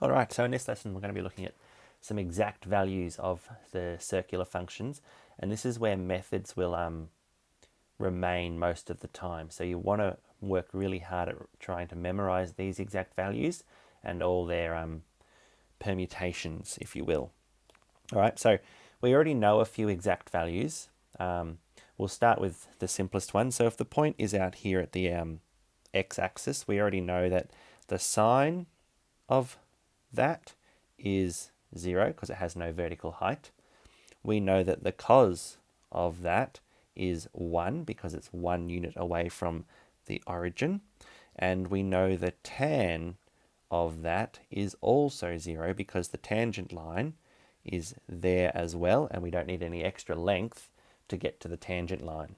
All right, so in this lesson, we're going to be looking at some exact values of the circular functions, and this is where methods will remain most of the time. So you want to work really hard at trying to memorize these exact values and all their permutations, if you will. All right, so we already know a few exact values. We'll start with the simplest one. So if the point is out here at the x-axis, we already know that the sine of that is 0 because it has no vertical height. We know that the cos of that is 1 because it's 1 unit away from the origin. And we know the tan of that is also 0 because the tangent line is there as well, and we don't need any extra length to get to the tangent line.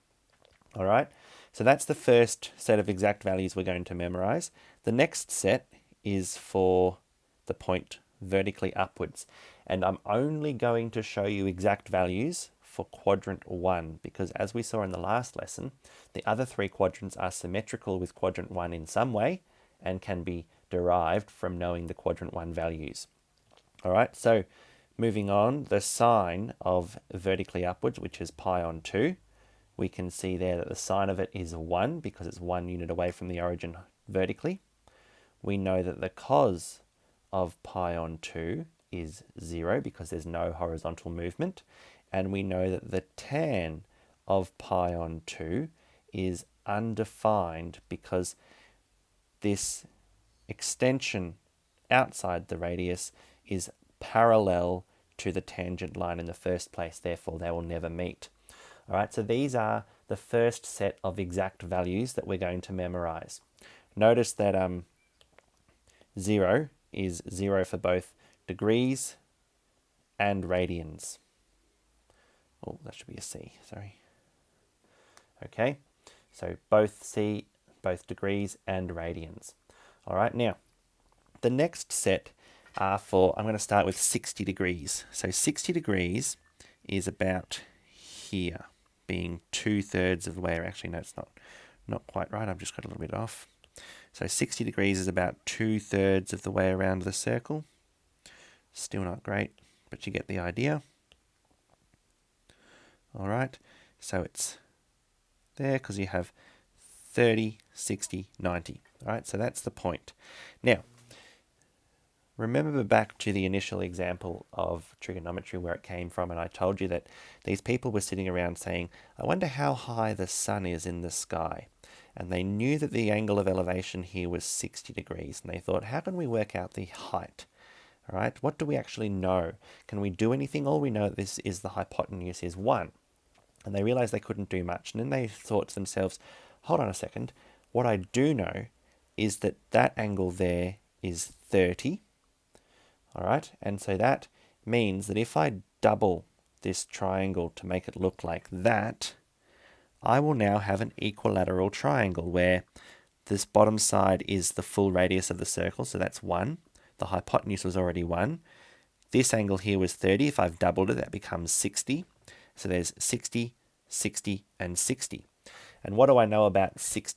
All right, so that's the first set of exact values we're going to memorize. The next set is for the point vertically upwards, and I'm only going to show you exact values for quadrant 1 because, as we saw in the last lesson, the other 3 quadrants are symmetrical with quadrant 1 in some way and can be derived from knowing the quadrant 1 values. All right, so moving on, the sine of vertically upwards, which is pi on 2, we can see there that the sine of it is 1 because it's 1 unit away from the origin vertically. We know that the cos of pi on 2 is 0 because there's no horizontal movement. And we know that the tan of pi on 2 is undefined because this extension outside the radius is parallel to the tangent line in the first place. Therefore, they will never meet. All right, so these are the first set of exact values that we're going to memorize. Notice that 0 is 0 for both degrees and radians. Oh, that should be a C, sorry. Okay, so both degrees and radians. All right, now, the next set are for, I'm going to start with 60 degrees. So 60 degrees is about here, being 2/3 of the way, or actually, no, it's not quite right. I've just got a little bit off. So 60 degrees is about 2/3 of the way around the circle. Still not great, but you get the idea. All right, so it's there because you have 30, 60, 90. All right, so that's the point. Now, remember back to the initial example of trigonometry where it came from, and I told you that these people were sitting around saying, I wonder how high the sun is in the sky. And they knew that the angle of elevation here was 60 degrees, and they thought, how can we work out the height? All right, what do we actually know? Can we do anything? All we know this is the hypotenuse is 1. And they realized they couldn't do much. And then they thought to themselves, hold on a second, what I do know is that that angle there is 30. All right, and so that means that if I double this triangle to make it look like that, I will now have an equilateral triangle where this bottom side is the full radius of the circle, so that's 1. The hypotenuse was already 1. This angle here was 30. If I've doubled it, that becomes 60. So there's 60, 60, and 60. And what do I know about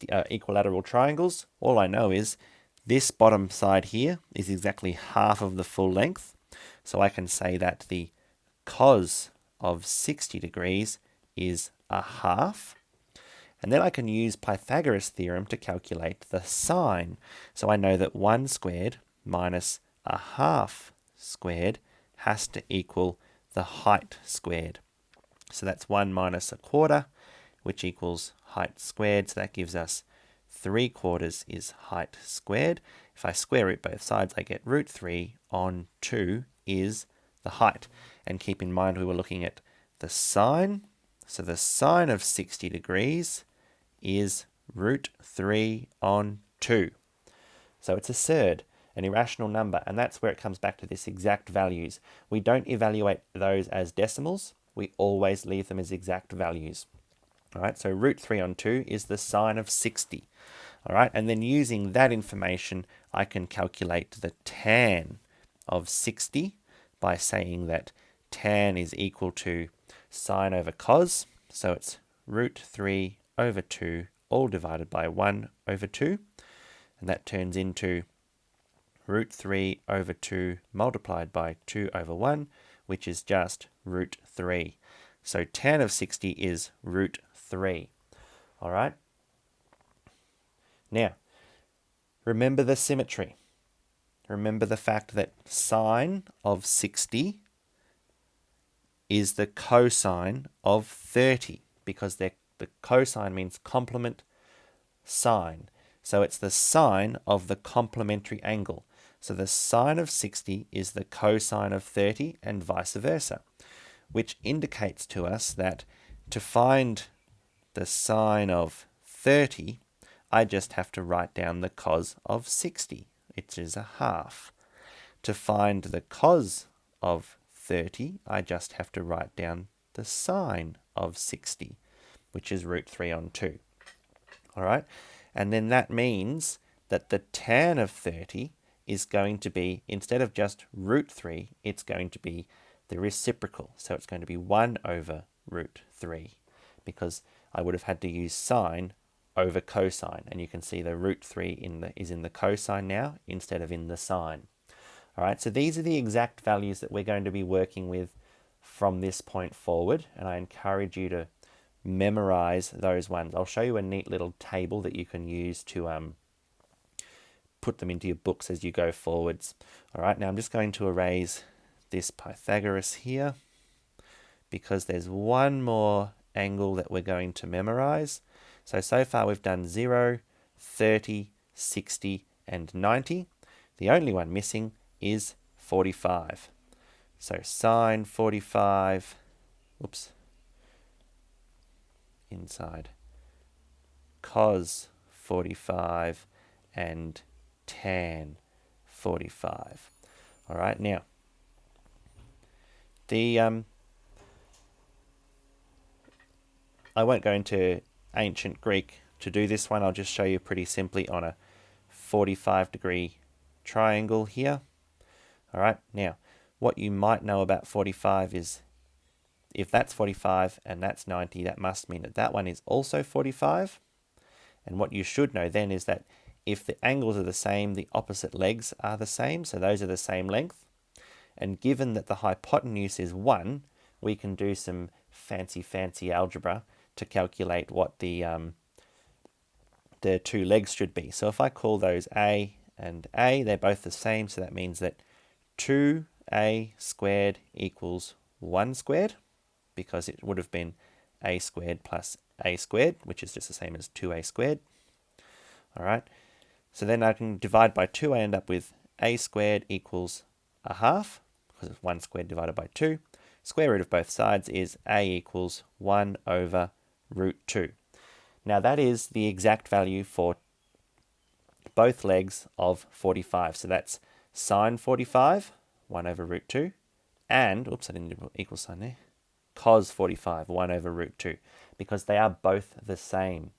equilateral triangles? All I know is this bottom side here is exactly half of the full length. So I can say that the cos of 60 degrees is a half. And then I can use Pythagoras' theorem to calculate the sine. So I know that 1 squared minus a half squared has to equal the height squared. So that's 1 minus a quarter, which equals height squared. So that gives us 3/4 is height squared. If I square root both sides, I get root 3 on 2 is the height. And keep in mind we were looking at the sine. So the sine of 60 degrees is root 3 on 2. So it's a surd, an irrational number, and that's where it comes back to this exact values. We don't evaluate those as decimals. We always leave them as exact values. All right, so root 3 on 2 is the sine of 60. All right, and then using that information, I can calculate the tan of 60 by saying that tan is equal to sine over cos. So it's root 3 over 2, all divided by 1 over 2. And that turns into root 3 over 2 multiplied by 2 over 1, which is just root 3. So tan of 60 is root 3. All right? Now, remember the symmetry. Remember the fact that sine of 60 is the cosine of 30, because the cosine means complement sine. So it's the sine of the complementary angle. So the sine of 60 is the cosine of 30 and vice versa, which indicates to us that to find the sine of 30, I just have to write down the cos of 60, which is a half. To find the cos of 30, I just have to write down the sine of 60, which is root 3 on 2. All right? And then that means that the tan of 30 is going to be, instead of just root 3, it's going to be the reciprocal. So it's going to be 1 over root 3, because I would have had to use sine over cosine. And you can see the root 3 is in the cosine now instead of in the sine. All right, so these are the exact values that we're going to be working with from this point forward, and I encourage you to memorize those ones. I'll show you a neat little table that you can use to put them into your books as you go forwards. All right, now I'm just going to erase this Pythagoras here, because there's one more angle that we're going to memorize. So far we've done 0, 30, 60, and 90. The only one missing is 45. So sine 45, oops, inside, cos 45, and tan 45. All right, now, I won't go into ancient Greek to do this one. I'll just show you pretty simply on a 45-degree triangle here. All right, now, what you might know about 45 is if that's 45 and that's 90, that must mean that that one is also 45. And what you should know then is that if the angles are the same, the opposite legs are the same, so those are the same length. And given that the hypotenuse is 1, we can do some fancy algebra to calculate what the two legs should be. So if I call those A and A, they're both the same, so that means that 2a squared equals 1 squared, because it would have been a squared plus a squared, which is just the same as 2a squared. All right, so then I can divide by 2, I end up with a squared equals a half, because it's 1 squared divided by 2. Square root of both sides is a equals 1 over root 2. Now that is the exact value for both legs of 45. So that's sine 45, 1 over root 2, and, oops, I didn't do equal sign there, cos 45, 1 over root 2, because they are both the same.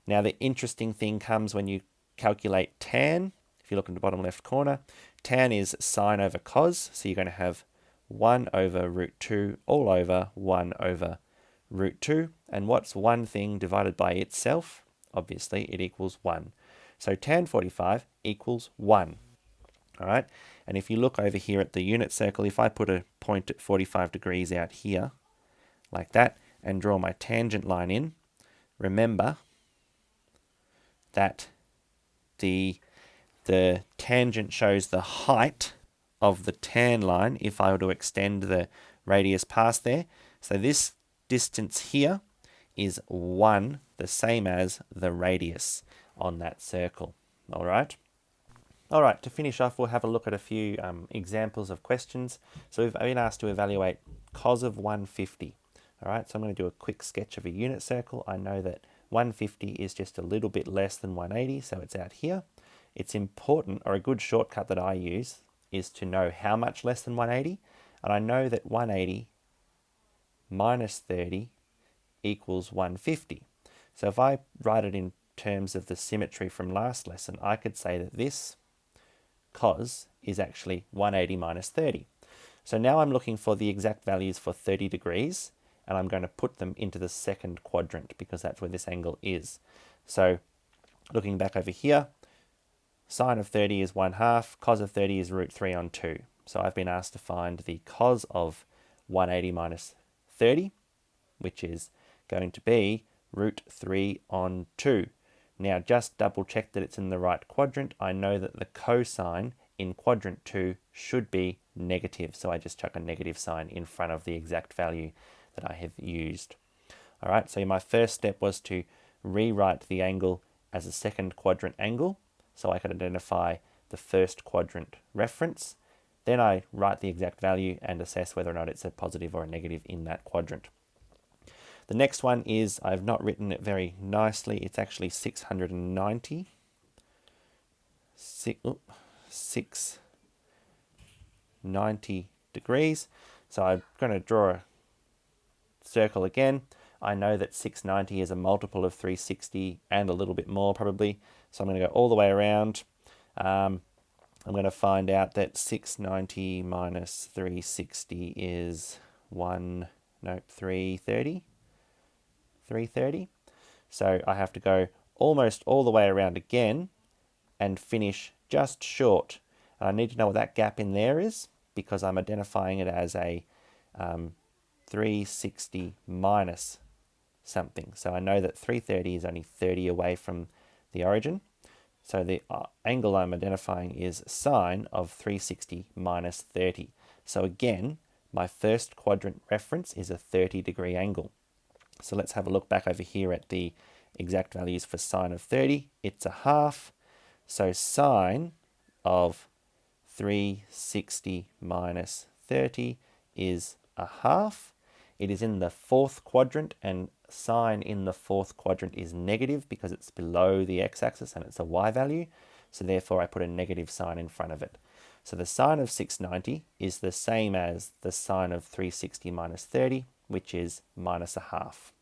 Now the interesting thing comes when you calculate tan. If you look in the bottom left corner, tan is sine over cos, so you're going to have 1 over root 2 all over 1 over root 2. And what's one thing divided by itself? Obviously, it equals 1. So tan 45 equals 1. All right, and if you look over here at the unit circle, if I put a point at 45 degrees out here, like that, and draw my tangent line in, remember that the tangent shows the height of the tan line if I were to extend the radius past there. So this distance here is 1, the same as the radius on that circle. All right. All right, to finish off, we'll have a look at a few examples of questions. So we've been asked to evaluate cos of 150. All right, so I'm going to do a quick sketch of a unit circle. I know that 150 is just a little bit less than 180, so it's out here. It's important, or a good shortcut that I use, is to know how much less than 180. And I know that 180 minus 30 equals 150. So if I write it in terms of the symmetry from last lesson, I could say that this cos is actually 180 minus 30. So now I'm looking for the exact values for 30 degrees, and I'm going to put them into the second quadrant because that's where this angle is. So looking back over here, sine of 30 is 1/2, cos of 30 is root 3 on 2. So I've been asked to find the cos of 180 minus 30, which is going to be root 3 on 2. Now just double check that it's in the right quadrant. I know that the cosine in quadrant 2 should be negative, so I just chuck a negative sign in front of the exact value that I have used. All right, so my first step was to rewrite the angle as a second quadrant angle, so I could identify the first quadrant reference. Then I write the exact value and assess whether or not it's a positive or a negative in that quadrant. The next one is, I've not written it very nicely, it's actually 690. 690 degrees. So I'm going to draw a circle again. I know that 690 is a multiple of 360 and a little bit more probably. So I'm going to go all the way around. I'm going to find out that 690 minus 360 is 330. 330. So I have to go almost all the way around again and finish just short. And I need to know what that gap in there is because I'm identifying it as a 360 minus something. So I know that 330 is only 30 away from the origin. So the angle I'm identifying is sine of 360 minus 30. So again, my first quadrant reference is a 30-degree angle. So let's have a look back over here at the exact values for sine of 30. It's a half. So sine of 360 minus 30 is a half. It is in the fourth quadrant, and sine in the fourth quadrant is negative because it's below the x-axis and it's a y value. So therefore I put a negative sign in front of it. So the sine of 690 is the same as the sine of 360 minus 30, which is minus a half.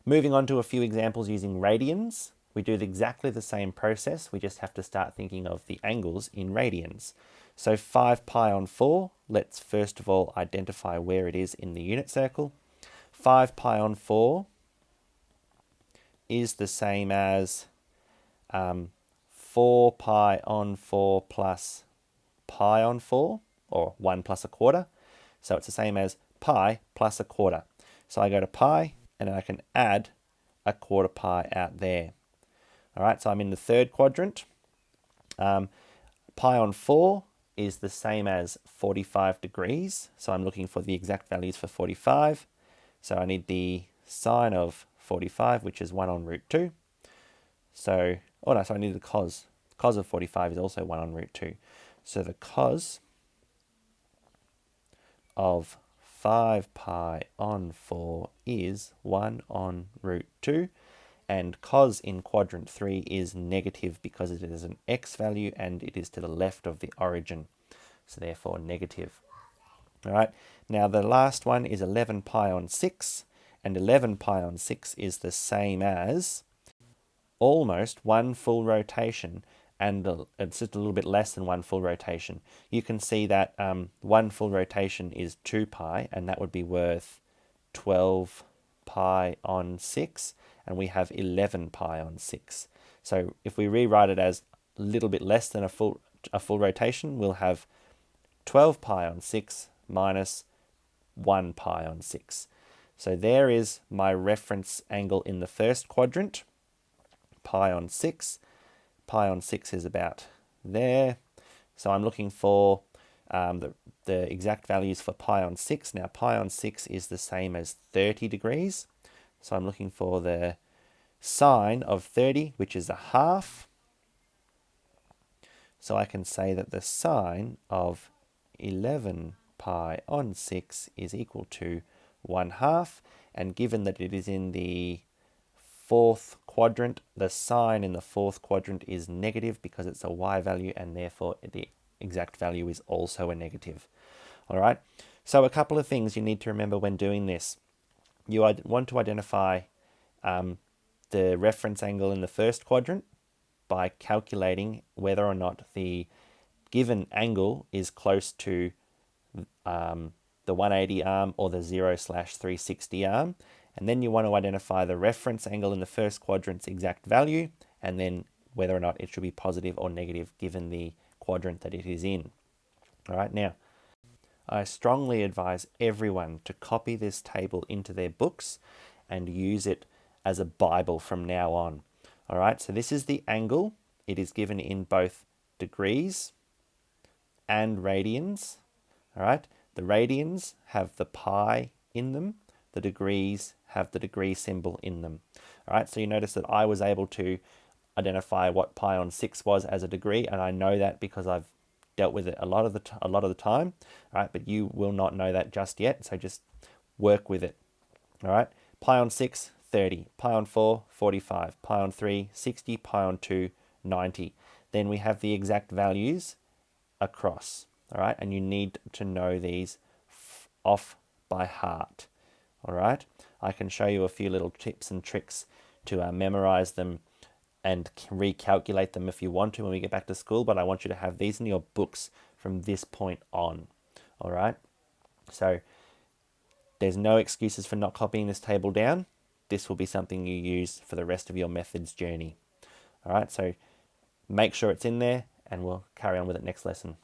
Moving on to a few examples using radians. We do exactly the same process, we just have to start thinking of the angles in radians. So 5 pi on 4, let's first of all identify where it is in the unit circle. 5 pi on 4 is the same as 4 pi on 4 plus pi on 4, or 1 plus a quarter. So it's the same as pi plus a quarter. So I go to pi, and then I can add a quarter pi out there. All right, so I'm in the third quadrant. Pi on 4 is the same as 45 degrees. So I'm looking for the exact values for 45. So I need the sine of 45, which is 1 on root 2. So, oh no, so I need the cos. Cos of 45 is also 1 on root 2. So the cos of 5 pi on 4 is 1 on root 2. And cos in quadrant 3 is negative because it is an x value and it is to the left of the origin. So therefore negative. All right, now the last one is 11 pi on 6. And 11 pi on 6 is the same as almost 1 full rotation, and it's just a little bit less than 1 full rotation. You can see that 1 full rotation is 2 pi, and that would be worth 12 pi on 6, and we have 11 pi on 6. So if we rewrite it as a little bit less than a full rotation, we'll have 12 pi on 6 minus 1 pi on 6. So there is my reference angle in the first quadrant, pi on 6. Pi on 6 is about there. So I'm looking for the exact values for pi on 6. Now pi on 6 is the same as 30 degrees. So I'm looking for the sine of 30, which is a half. So I can say that the sine of 11 pi on 6 is equal to 1/2. And given that it is in the fourth quadrant, the sine in the fourth quadrant is negative because it's a y value, and therefore the exact value is also a negative. All right, so a couple of things you need to remember when doing this. You want to identify the reference angle in the first quadrant by calculating whether or not the given angle is close to the 180 arm or the 0/360 arm. And then you want to identify the reference angle in the first quadrant's exact value, and then whether or not it should be positive or negative given the quadrant that it is in. All right, now, I strongly advise everyone to copy this table into their books and use it as a Bible from now on. All right, so this is the angle. It is given in both degrees and radians. All right, the radians have the pi in them. The degrees have the degree symbol in them. All right, so you notice that I was able to identify what pi on 6 was as a degree, and I know that because I've dealt with it a lot of the time. All right, but you will not know that just yet, so just work with it. All right, pi on 6, 30, pi on 4, 45, pi on 3, 60, pi on 2, 90. Then we have the exact values across. All right, and you need to know these off by heart. All right, I can show you a few little tips and tricks to memorize them and recalculate them if you want to when we get back to school, but I want you to have these in your books from this point on. All right, so there's no excuses for not copying this table down. This will be something you use for the rest of your methods journey. All right, so make sure it's in there, and we'll carry on with it next lesson.